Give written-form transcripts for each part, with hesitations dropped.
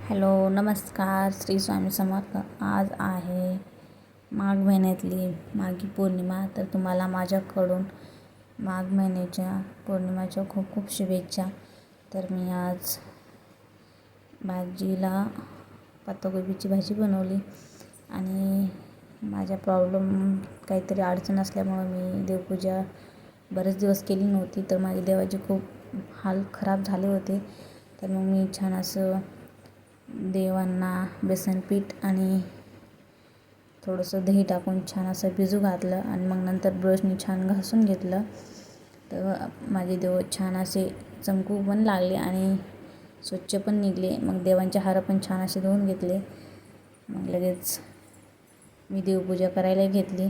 Hello नमस्कार श्री स्वामी समर्थ. आज आहे माघ महिन्यातली माघी पौर्णिमा. तर तुम्हाला माझ्याकडून माघ महिन्याच्या पौर्णिमाच्या खूप खूप शुभेच्छा. तर मी आज भाजीला पत्ताकोबीची भाजी बनवली आणि माझ्या काहीतरी अडचण असल्यामुळं मी देवपूजा बरेच दिवस केली नव्हती. तर माझ्या देवाचे खूप हाल खराब झाले होते. तर मग मी छान असं देवांना बेसन पीठ आणि थोडंसं दही टाकून छान असं भिजू घातलं आणि मग नंतर ब्रशने छान घासून घेतलं. तर माझे देव छान असे चमकू पण लागले आणि स्वच्छ पण निघले. मग देवांचे हार पण छान असे धुवून घेतले. मग लगेच मी देवपूजा करायला घेतली.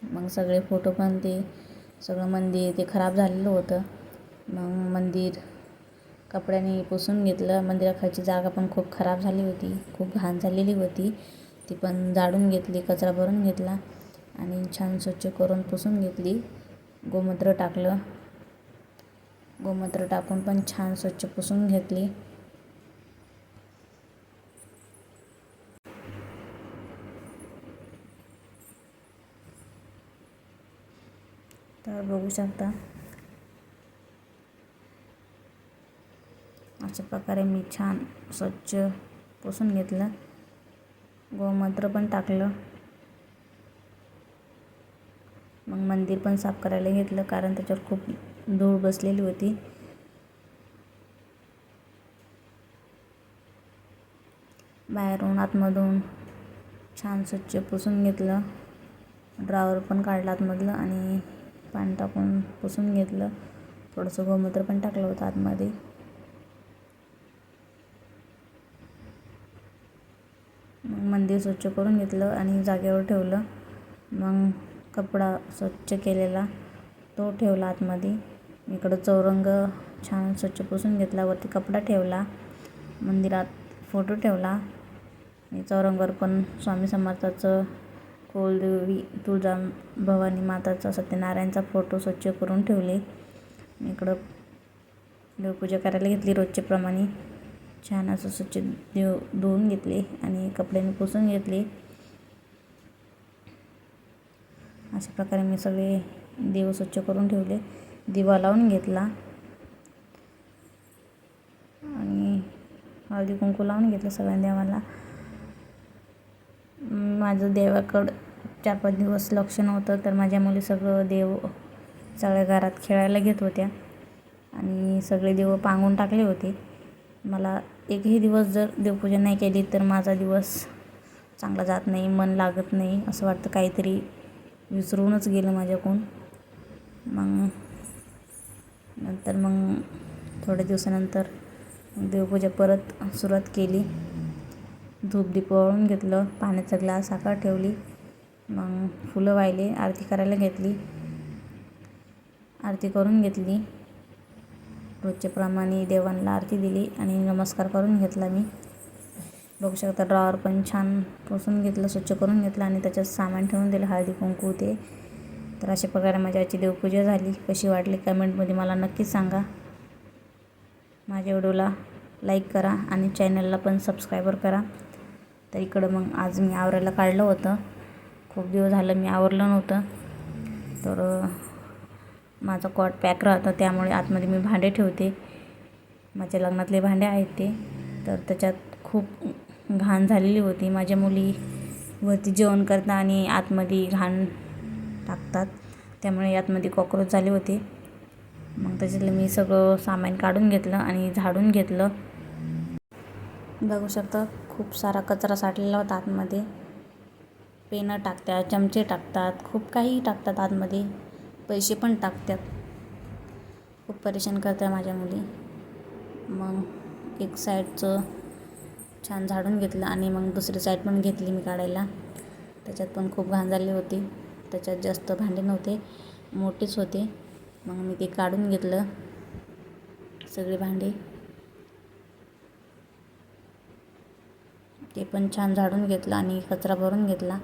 मग सगळे फोटो पण ते सगळं मंदिर ते खराब झालेलं होतं. मग मंदिर कपड्याने पुसून घेतलं. मंदिराखालची जागा पण खूप खराब झाली होती, खूप घाण झालेली होती. ती पण झाडून घेतली, कचरा भरून घेतला आणि छान स्वच्छ करून पुसून घेतली. गोमूत्र टाकलं, गोमूत्र टाकून पण छान स्वच्छ पुसून घेतली. तर बघू शकता अशा प्रकारे मी छान स्वच्छ पुसून घेतलं. गोमूत्र पण टाकलं. मग मंदिर पण साफ करायला घेतलं कारण त्याच्यावर खूप धूळ बसलेली होती. बाहेरून आतमधून छान स्वच्छ पुसून घेतलं. ड्रॉवर पण काढलं आतमधलं आणि पाणी टाकून पुसून घेतलं. थोडंसं गोमूत्र पण टाकलं होतं आतमध्ये. मग मंदिर स्वच्छ करून घेतलं आणि जागेवर ठेवलं. मग कपडा स्वच्छ केलेला तो ठेवला आतमध्ये. इकडं चौरंग छान स्वच्छ पुसून घेतला. वरती कपडा ठेवला. मंदिरात फोटो ठेवला आणि चौरंगावर पण स्वामी समर्थाचं, कुलदेवी तुळजा भवानी माताचा, सत्यनारायणचा फोटो स्वच्छ करून ठेवले. इकडं देवपूजा करायला घेतली रोजच्याप्रमाणे. छान असं स्वच्छ देव धुवून घेतले आणि कपड्याने पुसून घेतले. अशा प्रकारे मी सगळे देव स्वच्छ करून ठेवले. दिवा लावून घेतला आणि हळदी कुंकू लावून घेतलं सगळ्या देवाला. माझं देवाकडं 4-5 दिवस लक्ष नव्हतं. तर माझ्या मुली सगळं देव सगळ्या घरात खेळायला घेत होत्या आणि सगळे देव पांगून टाकले होते. मला एकही दिवस जर देवपूजा नाही केली तर माझा दिवस चांगला जात नाही, मन लागत नाही. असं वाटतं काहीतरी विसरूनच गेलं माझ्याकडून. मग नंतर थोड्या दिवसानंतर देवपूजा परत सुरुवात केली. धूपदीप वाळून घेतलं, पाण्याचा ग्लास साखर ठेवली. मग फुलं वाहिले, आरती करायला घेतली. आरती करून घेतली. रोजच्याप्रमाणे देवांना आरती दिली आणि नमस्कार करून घेतला मी. बघू शकता ड्रॉवर पण छान पुसून घेतलं, स्वच्छ करून घेतलं आणि त्याच्यात सामान ठेवून दिलं, हळदी कुंकू ते. तर अशा प्रकारे माझी आजची देवपूजा झाली. कशी वाटली कमेंटमध्ये मला नक्कीच सांगा. माझ्या व्हिडिओला लाईक करा आणि चॅनलला पण सबस्क्राईबर करा. तर इकडं मग आज मी आवरायला काढलं होतं. खूप दिवस झालं मी आवरलं नव्हतं. तर माझा कॉट पॅक राहतं त्यामुळे आतमध्ये मी भांडे ठेवते. माझ्या लग्नातले भांडे आहेत ते. तर त्याच्यात खूप घाण झालेली होती. माझ्या मुली वरती जेवण करतात आणि आतमध्ये घाण टाकतात, त्यामुळे आतमध्ये कॉक्रोच झाले होते. मग त्याच्यातलं मी सगळं सामान काढून घेतलं आणि झाडून घेतलं. बघू शकता खूप सारा कचरा साठलेला होता आतमध्ये. पेनं टाकतात, चमचे टाकतात, खूप काही टाकतात आतमध्ये, पैसे पण टाकतात. खूप परेशान करतात माझ्या मुली. मग एक साईडचं छान झाडून घेतलं आणि मग दुसरी साईड पण घेतली मी काढायला. त्याच्यात पण खूप घाण झाली होती. त्याच्यात जास्त भांडे नव्हते, मोठेच होते. मग मी ते काढून घेतलं सगळे भांडे. ते पण छान झाडून घेतलं आणि कचरा भरून घेतला.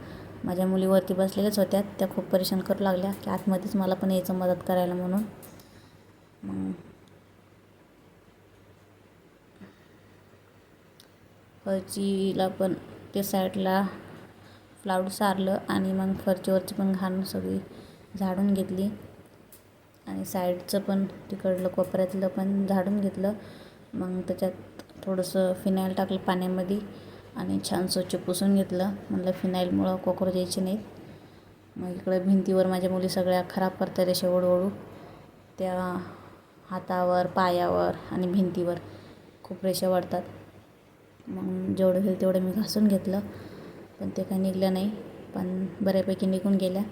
माझ्या मुलीवरती बसलेल्याच होत्या, त्या खूप परेशान करू लागल्या की आतमध्येच मला पण यायचं मदत करायला म्हणून. मग फरशीला पण ते साईडला प्लाऊड सारलं आणि मग फरशीवरची पण घाण सगळी झाडून घेतली आणि साईडचं पण तिकडलं कोपऱ्यातलं पण झाडून घेतलं. मग त्याच्यात थोडंसं फिनाईल टाकलं पाण्यामध्ये आणि छान स्वच्छ पुसून घेतलं. म्हणलं फिनाईलमुळं कॉकरोच यायचे नाहीत. मग इकडं भिंतीवर माझ्या मुली सगळ्या खराब करतात रेषा ओढू त्या हातावर, पायावर आणि भिंतीवर खूप रेषा वाढतात. मग जेवढं होईल तेवढं मी घासून घेतलं, पण ते काही निघलं नाही, पण बऱ्यापैकी निघून गेल्या.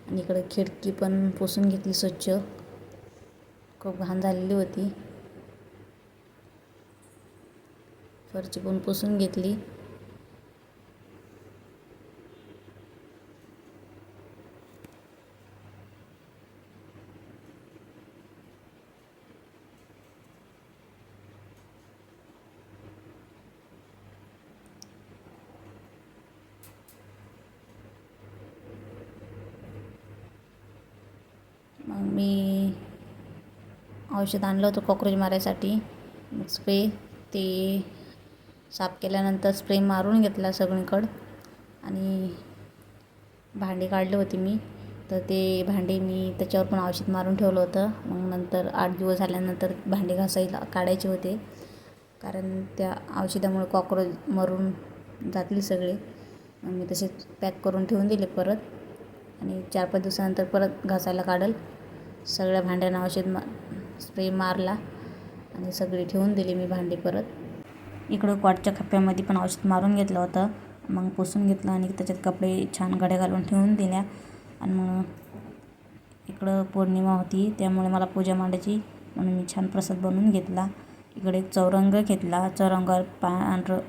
आणि इकडं खिडकी पण पुसून घेतली स्वच्छ, खूप घाण झालेली होती. फरशी पण पुसून घेतली. मग मी औषध आणलं होतं कॉकरोच मारायसाठी. मग स्प्रे ते साफ केल्यानंतर स्प्रे मारून घेतला सगळीकडं आणि भांडी काढली होती मी, तर ते भांडी मी त्याच्यावर पण औषध मारून ठेवलं होतं. मग नंतर 8 दिवस झाल्यानंतर भांडी घासायला काढायचे होते, कारण त्या औषधामुळे कॉकरोच मरून जातील सगळे. मग मी तसेच पॅक करून ठेवून दिले परत आणि 4-5 दिवसानंतर परत घासायला काढल. सगळ्या भांड्यांना औषध स्प्रे मारला आणि सगळी ठेवून दिली मी भांडी परत. इकडं कॉटच्या खप्प्यामध्ये पण औषध मारून घेतलं होतं. मग पुसून घेतलं आणि त्याच्यात कपडे छान घड्या घालून ठेवून दिल्या. आणि मग इकडं पौर्णिमा होती, त्यामुळे मला पूजा मांडायची, म्हणून मी छान प्रसाद बनवून घेतला. इकडे चौरंग घेतला, चौरंगावर पांढरं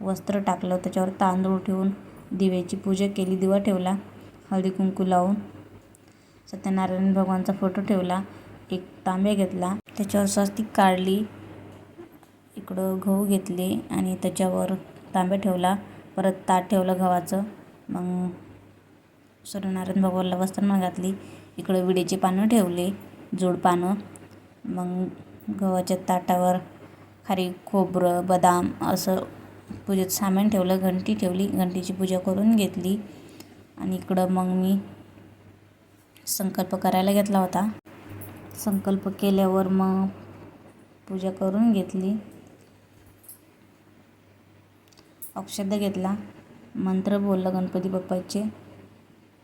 वस्त्र टाकलं, त्याच्यावर तांदूळ ठेवून दिव्याची पूजा केली, दिवा ठेवला, हळदी कुंकू लावून सत्यनारायण भगवानचा फोटो ठेवला. एक तांब्या घेतला, त्याच्यावर स्वस्तिक काढली. इकडं गहू घेतले आणि त्याच्यावर तांब्या ठेवला. परत ताट ठेवलं गव्हाचं. मग सूर्यनारायण भगवानला वस्त्रमाळ घातली. इकडं विड्याची पानं ठेवले, जोड पानं. मग गव्हाच्या ताटावर खारीक, खोबरं, बदाम असं पूजेचं सामान ठेवलं. घंटी ठेवली, घंटीची पूजा करून घेतली. आणि इकडं मग मी संकल्प करायला घेतला होता. संकल्प केल्यावर मग पूजा करून घेतली. अक्षदा घेतला, मंत्र बोलला गणपती बाप्पाचे,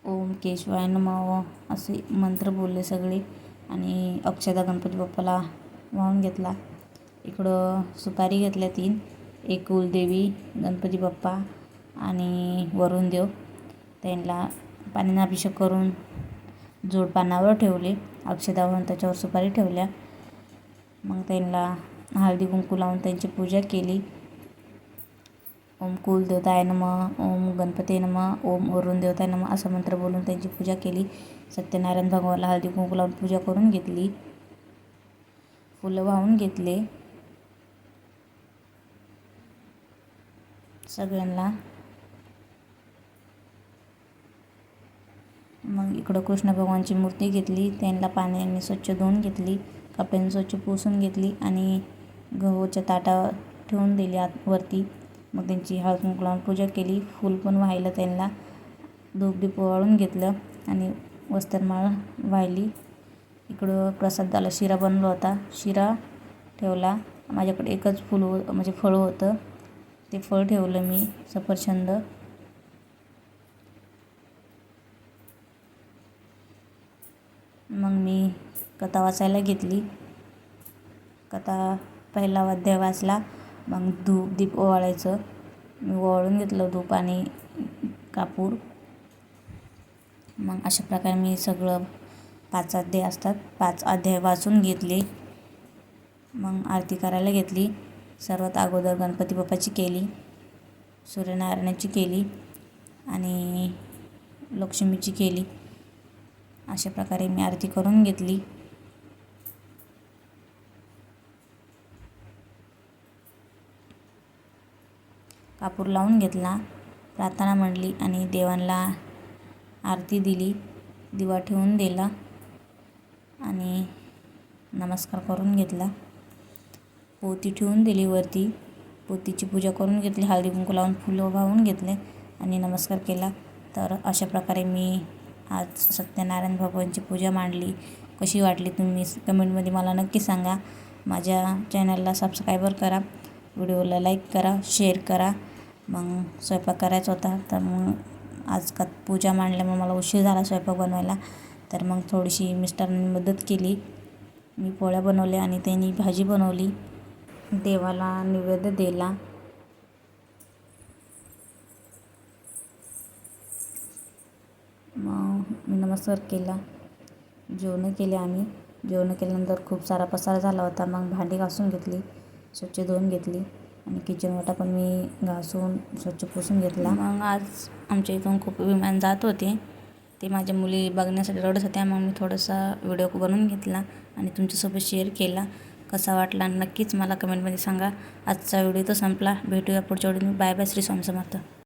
ओम केशवाय नमः असे मंत्र बोलले सगळे आणि अक्षदा गणपती बाप्पाला वाहून घेतला. इकडं सुपारी घेतल्या 3, एक कुलदेवी, गणपती बाप्पा आणि वरुण देव. त्यांना पाण्याने अभिषेक करून जोडपानावर ठेवले, अक्षदा वाहून त्याच्यावर सुपारी ठेवल्या. मग त्यांना हळदी कुंकू लावून त्यांची पूजा केली. ओम कुलदेवताय नमः, ओम गणपती नमः, ओम वरुण देवताय नमः असं मंत्र बोलून त्यांची पूजा केली. सत्यनारायण भगवानला हळदी कुंकू लावून पूजा करून घेतली. फुलं वाहून घेतले सगळ्यांना. मग इकडं कृष्ण भगवानची मूर्ती घेतली, त्यांना पाण्याने स्वच्छ धुवून घेतली, कपड्याने स्वच्छ पुसून घेतली आणि गव्हाच्या ताटावर ठेवून दिली वरती. मग त्यांची हळद कुंकू लावून पूजा केली. फूल पण वाहिलं त्यांना, धूप दीप वाळून घेतलं आणि वस्त्रमाळ वाहिली. इकडं प्रसादाला शिरा बनवला होता, शिरा ठेवला. माझ्याकडे एकच म्हणजे फळ होतं, ते फळ ठेवलं मी, सफरचंद. मग मी कथा वाचायला घेतली. कथा पहिला अध्याय वाचला. मग धूप दीप ओवाळायचं, मी ओवाळून घेतलं धूप आणि कापूर. मग अशा प्रकारे मी सगळं 5 अध्याय असतात, 5 अध्याय वाचून घेतले. मग आरती करायला घेतली. सर्वात अगोदर गणपती बाप्पाची केली, सूर्यनारायणाची केली आणि लक्ष्मीची केली. अशा प्रकारे मी आरती करून घेतली. कापूर लावून घेतला, प्रार्थना म्हणली आणि देवांना आरती दिली, दिवा ठेवून दिला आणि नमस्कार करून घेतला. पोती ठेवून दिली वरती पोतीची पूजा करून घेतली, हळदी कुंकू लावून फुलं वाहून घेतले आणि नमस्कार केला. तर अशा प्रकारे मी आज सत्यनारायण भगवानची पूजा मांडली. कशी वाटली तुम्ही कमेंटमध्ये मला नक्की सांगा. माझ्या चॅनलला सबस्क्राईबर करा, व्हिडिओला लाईक करा, शेअर करा. मग स्वयंपाक करायचा होता, तर मग आज का पूजा मांडल्यामुळे मला उशीर झाला स्वयंपाक बनवायला. तर मग थोडीशी मिस्टरांनी मदत केली. मी पोळ्या बनवल्या आणि त्यांनी भाजी बनवली. देवाला नैवेद्य दिला. मग मी नमस्कार केला. जेवण केले आम्ही. जेवण केल्यानंतर खूप सारा पसारा झाला होता. मग भांडी घासून घेतली, स्वच्छ धुवून घेतली आणि किचन वाटा पण मी घासून स्वच्छ पुसून घेतला. मग आज आमच्या इथून खूप विमान जात होते, ते माझ्या मुली बघण्यासाठी रडत होत्या. मग मी थोडासा व्हिडिओ बनवून घेतला आणि तुमच्यासोबत शेअर केला. कसा वाटला नक्कीच मला कमेंटमध्ये सांगा. आजचा व्हिडिओ तर संपला. भेटूया पुढच्या video. Bye bye. Shri Swami समर्थ.